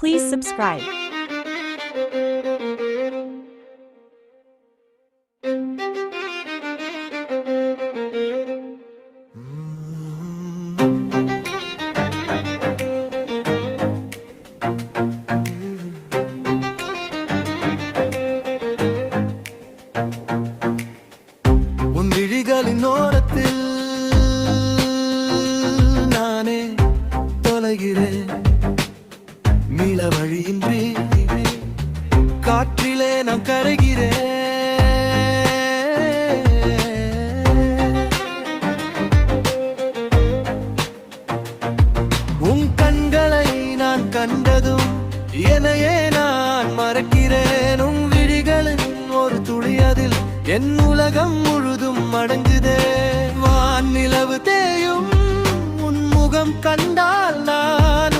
Please subscribe. உன் விழிகளின் ஓரத்தில் நானே தொலைகிறேன். மீள வழியின்றி காற்றிலே நான் கரைகிறேன். உன் கண்களை நான் கண்டதும் என்னையே நான் மறக்கிறேன். உன் விழிகளின் ஒரு துளி அதில் என் உலகம் முழுதும் அடங்குதே. வான் நிலவு தேயும் உன் முகம் கண்டால் நான்